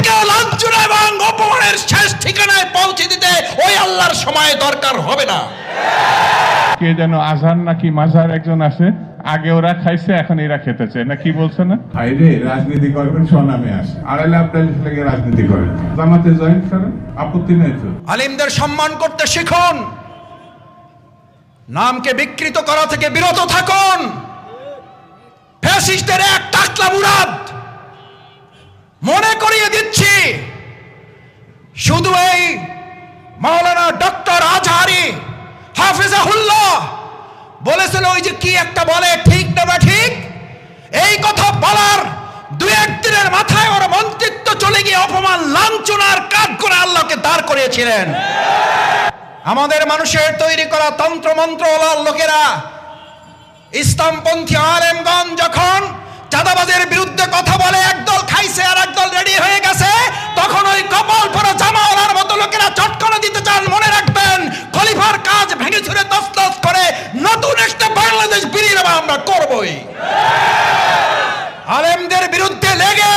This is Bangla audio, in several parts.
আলেমকে লাঞ্ছনা এবং অপমানের শেষ ঠিকানায় পৌঁছে দিতে ওই আল্লাহর সময় দরকার হবে না। কে যেন আজহার নাকি মাজার একজন আছে, আগে ওরা খাইছে এখন এরা খেতে চায় না, কি বলছে না? ভাইরে রাজনীতি করবেন স্বনামে আসে, আড়াইলে আপনার লেগে রাজনীতি করেন, জামাতে জয়েন করেন, আপত্তি নেই তো। আলেমদের সম্মান করতে শিখুন, নামকে বিকৃত করা থেকে বিরত থাকুন। ফ্যাসিস্টদের এক টাকলা মুরাদ মনে করিয়ে দিচ্ছি, শুধু এই মাওলানা ডক্টর আজহারি হাফিজাহুল্লাহ বলেছেন, ওই যে কি একটা বলে ঠিক না বা ঠিক, এই কথা বলার দু একদিনের মাথায় ওর মন্ত্রিত্ব চলে গিয়ে অপমান লাঞ্ছনার কাজ করে আল্লাহকে দাঁড় করিয়েছিলেন। আমাদের মানুষের তৈরি করা তন্ত্র মন্ত্রওয়ালার লোকেরা, ইসলামপন্থী আলেমগণ যখন চাঁদাবাজের বিরুদ্ধে কথা বলে, একদল খাইছে আর একদল রেডি হয়ে গেছে, তখন ওই কপাল পরা জামাওয়ালার মতো লোকেরা চটকানা দিতে চান। মনে রাখবেন, খলিফার কাজ ভেঙে ছুড়ে তছনছ করে নতুন একটা বাংলাদেশ বিনির্মাণ আমরা করবই। আলেমদের বিরুদ্ধে লেগে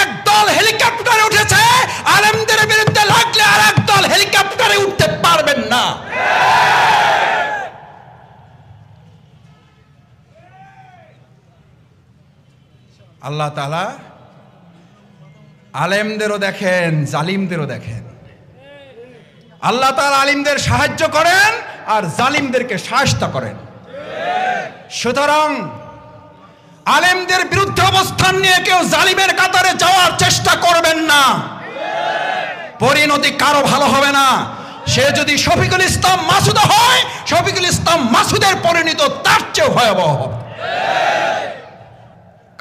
একদল হেলিকপ্টারে উঠেছে, আলেমদের বিরুদ্ধে লাগলে আর একদল হেলিকপ্টারে উঠতে পারবেন না। আল্লাহ তাআলা আলেমদেরও দেখেন, জালিমদেরও দেখেন। আল্লাহ তাআলা আলিমদের সাহায্য করেন আর জালিমদেরকে শায়েস্তা করেন। সুতরাং আলেমদের বিরুদ্ধে অবস্থান নিয়ে কেউ জালিমের কাতারে যাওয়ার চেষ্টা করবেন না, পরিণতি কারো ভালো হবে না। সে যদি শফিকুল ইসলাম মাসুদ হয়, শফিকুল ইসলাম মাসুদের পরিণতি তার চেয়ে ভয়াবহ হবে।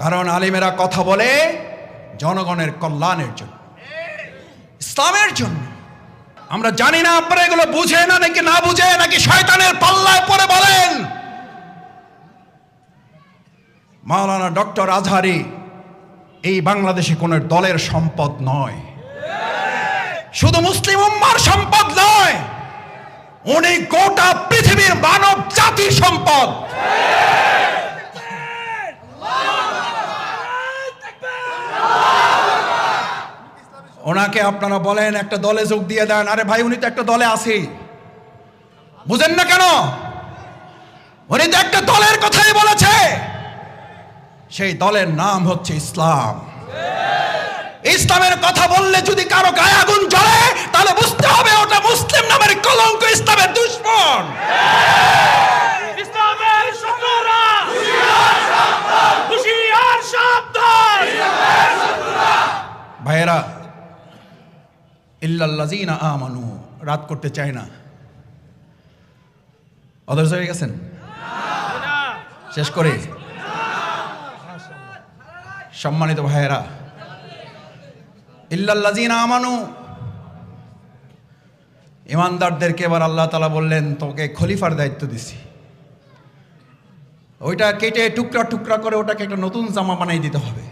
কারণ আলিমেরা কথা বলে জনগণের কল্যাণের জন্য, ইসলামের জন্য। আমরা জানি না আপনারা এগুলো বুঝে না নাকি না বুঝে, নাকি শয়তানের পাল্লায় পড়ে বলেন। মাওলানা ডক্টর আজহারি এই বাংলাদেশে কোন দলের সম্পদ নয়, শুধু মুসলিম উম্মার সম্পদ নয়, উনি গোটা পৃথিবীর মানব জাতির সম্পদ। ওনাকে আপনারা বলেন একটা দলে যোগ দিয়ে দেন, আরে ভাই উনি তো একটা দলে আছে, বুঝেন না কেন? উনি তো একটা দলের কথাই বলেছে, সেই দলের নাম হচ্ছে ইসলাম। ইসলামের কথা বললে যদি কারো গায়ে আগুন জ্বলে, তাহলে বুঝতে হবে ওটা মুসলিম নামের কলঙ্ক, ইসলামের দুশমন। ইসলামের শত্রুরা হুঁশিয়ার সাবধান। ভাইয়েরা, ইল্লাল্লাযীনা আমানু রাত করতে চায় না, অধৈর্য হয়ে গেছেন? শেষ করে সম্মানিত ভাইয়েরা, ইল্লাল্লাযীনা আমানু, ইমানদারদেরকে এবার আল্লাহ তাআলা বললেন তোকে খলিফার দায়িত্ব দিছি, ওইটা কেটে টুকরা টুকরা করে ওটাকে একটা নতুন জামা বানাই দিতে হবে।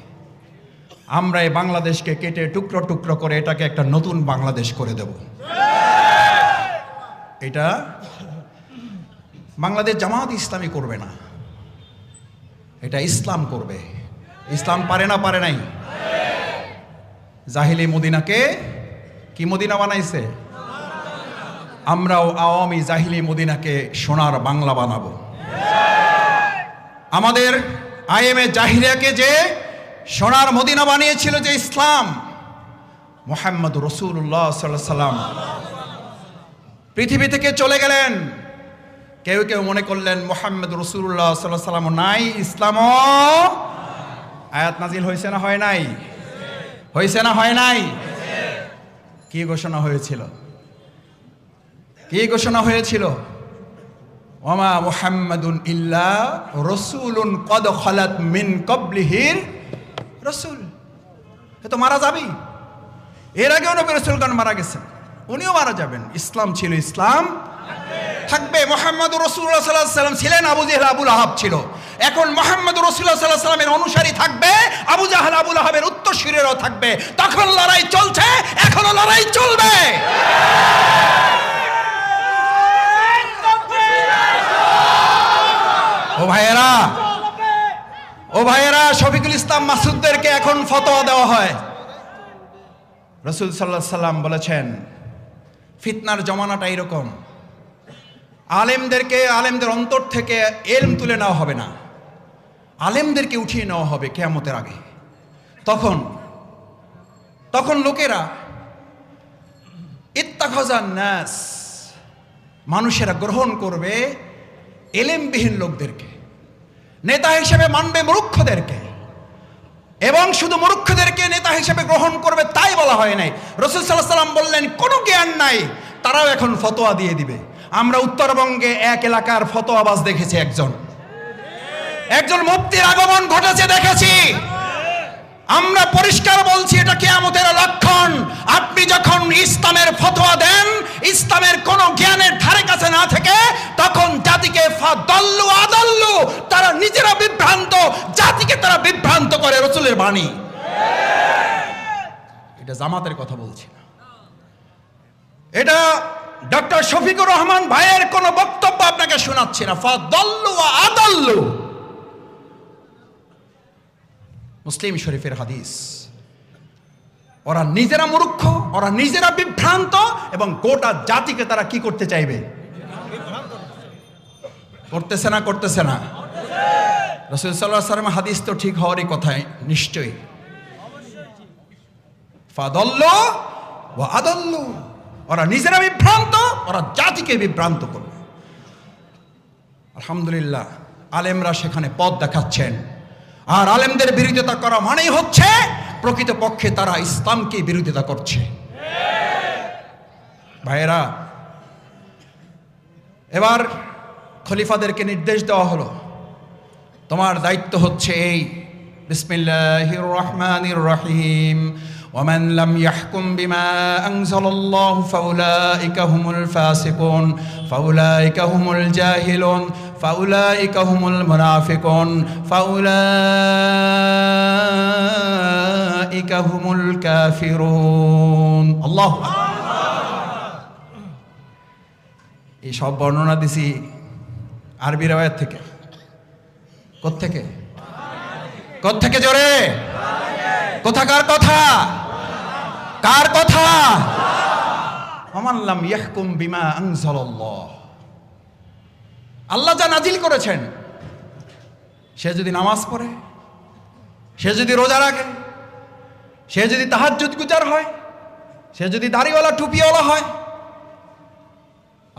আমরা এই বাংলাদেশকে কেটে টুকরো টুকরো করে এটাকে একটা নতুন বাংলাদেশ করে দেব। এটা বাংলাদেশ জামাত ইসলামী করবে না, এটা ইসলাম করবে। ইসলাম পারে না, পারে নাই? জাহিলি মদিনাকে কি মদিনা বানাইছে? আমরাও আওয়ামী জাহিলি মদিনাকে সোনার বাংলা বানাবো। আমাদের আইএমএ জাহিলিয়াকে যে সোনার মদিনা বানিয়েছিল যে ইসলাম, মুহাম্মদ রাসূলুল্লাহ সাল্লাল্লাহু আলাইহি সাল্লাম পৃথিবী থেকে চলে গেলেন। কেউ কেউ মনে করলেন মুহাম্মদ রাসূলুল্লাহ সাল্লাল্লাহু আলাইহি সাল্লাম নাই, ইসলামও আয়াত নাজিল হয়েছে না হয় নাই? হয়েছে না হয় নাই? কি ঘোষণা হয়েছিল? কি ঘোষণা হয়েছিল? ওমা মুহাম্মাদুন ইল্লা রাসূলুন কদ খালাত মিন ক্বাবলিহির রাসূল। এ তো মারা যাবেই, এর আগেও নবী রাসূলগণ মারা গেছেন, উনিও মারা যাবেন। ইসলাম ছিল, ইসলাম থাকবে। মুহাম্মদুর রাসূলুল্লাহ সাল্লাল্লাহু আলাইহি সাল্লাম ছিলেন, আবু জেহেল আবু লাহাব ছিল। এখন মুহাম্মদুর রাসূলুল্লাহ সাল্লাল্লাহু আলাইহি সাল্লামের অনুসারী থাকবে, আবু জাহেল আবু লাহাবের উত্তরসূরিরাও থাকবে। তখন লড়াই চলছে, এখনো লড়াই চলবে। ও ভাইয়েরা, ও ভাইয়েরা, শফিকুল ইসলাম মাসুদদেরকে এখন ফতোয়া দেওয়া হয়। রাসূল সাল্লাল্লাহু আলাইহি সাল্লাম বলেছেন, ফিতনার জমানাটা এরকম, আলেমদের অন্তর থেকে ইলম তুলে নেওয়া হবে না, আলেমদেরকে উঠিয়ে নেওয়া হবে কিয়ামতের আগে। তখন লোকেরা ইত্তাখাযান নাস, মানুষেরা গ্রহণ করবে এলেমবিহীন লোকদেরকে, নেতা হিসেবে মানবে মূর্খদেরকে, এবং শুধু মূর্খদেরকে নেতা হিসেবে গ্রহণ করবে তাই বলা হয় নাই। রাসূল সাল্লাল্লাহু আলাইহি সাল্লাম বললেন, কোনো জ্ঞান নাই, তারাও এখন ফতোয়া দিয়ে দিবে। আমরা উত্তরবঙ্গে এক এলাকার ফতোয়াবাজ দেখেছি, একজন মুফতির আগমন ঘটেছে দেখেছি। আমরা পরিষ্কার বলছি, এটা কিয়ামতের লক্ষণ। আপনি যখন ইসলামের ফতোয়া দেন, ইসলামের কোন জ্ঞানের ধারে কাছে না থেকে, তখন জাতিকে ফাদাল্লু আদাল্লু, তারা নিজেরা বিভ্রান্ত, জাতিকে তারা বিভ্রান্ত করে। রাসূলের বাণী, এটা জামাতের কথা বলছি না, এটা ডক্টর শফিকুর রহমান ভাইয়ের কোন বক্তব্য আপনাকে শোনাচ্ছি না। ফাদাল্লু আদাল্লু, মুসলিম শরীফের হাদিস। ওরা নিজেরা মূর্খ, ওরা নিজেরা বিভ্রান্ত, এবং গোটা জাতিকে তারা কি করতে চাইবে? করতেছে না? রাসূল সাল্লাল্লাহু আলাইহি ওয়াসাল্লাম হাদিস তো ঠিক হওয়ারই কথা নিশ্চয়ই। ফাদাল্লু ওয়া আদাল্লু, ওরা নিজেরা বিভ্রান্ত, ওরা জাতিকে বিভ্রান্ত করবে। আলহামদুলিল্লাহ, আলেমরা সেখানে পথ দেখাচ্ছেন। আর আলেমদের বিরোধিতা করা মানেই হচ্ছে প্রকৃতপক্ষে তারা ইসলামকে বিরোধিতা করছে। ভাইয়েরা, এবার খলিফাদেরকে নির্দেশ দেওয়া হলো, তোমার দায়িত্ব হচ্ছে এই, বিসমিল্লাহির রহমানির রহিম, ومن لم يحكم بما أنزل الله فأولئك هم الفاسقون فأولئك هم الجاهلون فأولئك هم المنافقون فأولئك هم الكافرون। আল্লাহ, এই সব বর্ণনা দিছি আরবি রাওয়ায়াত থেকে। কোত্থেকে জোরে? কোথাকার কথা? কার কথা? ওমান লাম ইয়াহকুম বিমা আনজালাল্লাহ, আল্লাহ যা নাজিল করেছেন, সে যদি নামাজ পড়ে, সে যদি রোজা রাখে, সে যদি তাহাজ্জুদ গুজার হয়, সে যদি দাড়িওয়ালা টুপিওয়ালা হয়,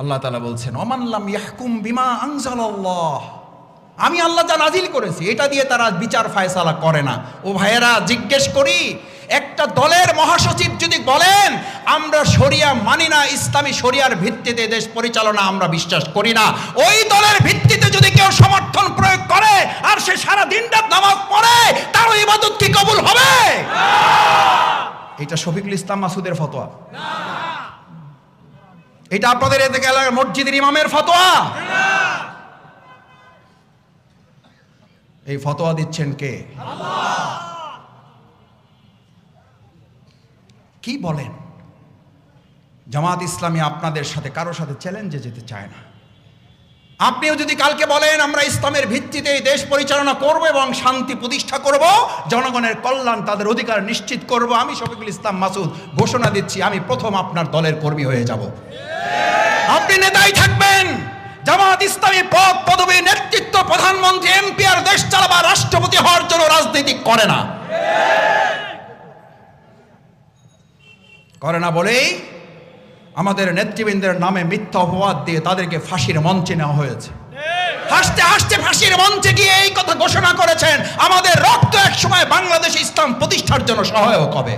আল্লাহ তাআলা বলছেন ওমান লাম ইয়াহকুম বিমা আনজালাল্লাহ, আমি আল্লাহ যা নাজিল করেছি এটা দিয়ে তারা বিচার ফায়সালা করে না। ও ভাইয়েরা, জিজ্ঞেস করি, একটা দলের মহাসচিব যদি বলেন আমরা শরিয়া মানি না, ইসলামী শরিয়ার ভিত্তিতে দেশ পরিচালনা আমরা বিশ্বাস করি না, ওই দলের ভিত্তিতে যদি কেউ সমর্থন প্রয়োগ করে আর সে সারা দিন রাত নামাজ পড়ে, তার ইবাদত কি কবুল হবে? এটা শফিকুল ইসলাম মাসুদের ফতোয়া? এটা আপনাদের এদিকে এলাকার মসজিদের ইমামের ফতোয়া? এই ফতোয়া দিচ্ছেন কে? কি বলেন? জামাত ইসলামী আপনাদের সাথে কারো সাথে চ্যালেঞ্জে যেতে চায় না। আপনিও যদি কালকে বলেন আমরা ইসলামের ভিত্তিতে দেশ পরিচালনা করব এবং শান্তি প্রতিষ্ঠা করব, জনগণের কল্যাণ, তাদের অধিকার নিশ্চিত করব, আমি শফিকুল ইসলাম মাসুদ ঘোষণা দিচ্ছি, আমি প্রথম আপনার দলের কর্মী হয়ে যাব। আপনি নেতাই থাকবেন। জামাত ইসলামী পদ পদবী নেতৃত্ব, প্রধানমন্ত্রী, এমপি আর দেশ চালাবার রাষ্ট্রপতি হওয়ার জন্য রাজনীতি করে না বলেই আমাদের নেতৃবৃন্দের নামে মিথ্যা অপবাদ দিয়ে তাদেরকে ফাঁসির মঞ্চে নেওয়া হয়েছে। হাসতে হাসতে ফাঁসির মঞ্চে গিয়ে এই কথা ঘোষণা করেছেন আমাদের রক্ত এক সময় বাংলাদেশ ইসলাম প্রতিষ্ঠার জন্য সহায়ক হবে।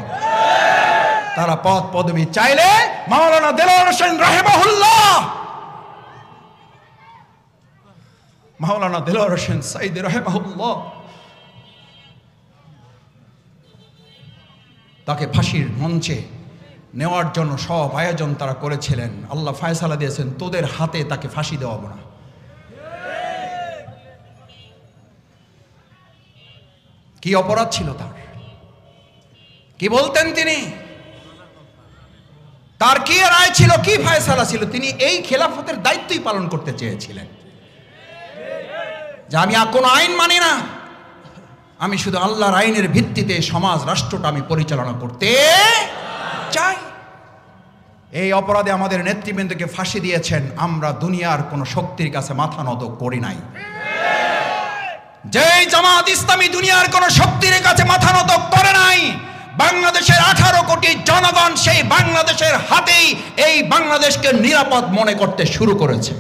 তারা পদ পদবী চাইলে মাওলানা দেলোয়ার হোসেন রাহিমাহুল্লাহ, মাওলানা দেলোয়ার হোসেন সাইদি রাহিমাহুল্লাহ, তাকে ফাঁসির মঞ্চে নেওয়ার জন্য সব আয়োজন তারা করেছিলেন। আল্লাহ ফায়সালা দিয়েছেন তোদের হাতে তাকে ফাঁসি দেওয়া হবে না। কি অপরাধ ছিল তার? কি বলতেন তিনি? তার কি রায় ছিল, কি ফায়সালা ছিল? তিনি এই খেলাফতের দায়িত্বই পালন করতে চেয়েছিলেন যে আমি কোনো আইন মানি না, আমি শুধু আল্লাহর আইনের ভিত্তিতে সমাজ রাষ্ট্রটা আমি পরিচালনা করতে। এই অপরাধে আমাদের নেতৃবৃন্দকে ফাঁসি দিয়েছেন। আমরা দুনিয়ার কোনো শক্তির কাছে মাথা নত করি নাই। যেই জামাত ইসলামী দুনিয়ার কোনো শক্তির কাছে মাথা নত করে নাই, বাংলাদেশের 18 কোটি জনগণ সেই বাংলাদেশের হাতেই এই বাংলাদেশকে নিরাপদ মনে করতে শুরু করেছে।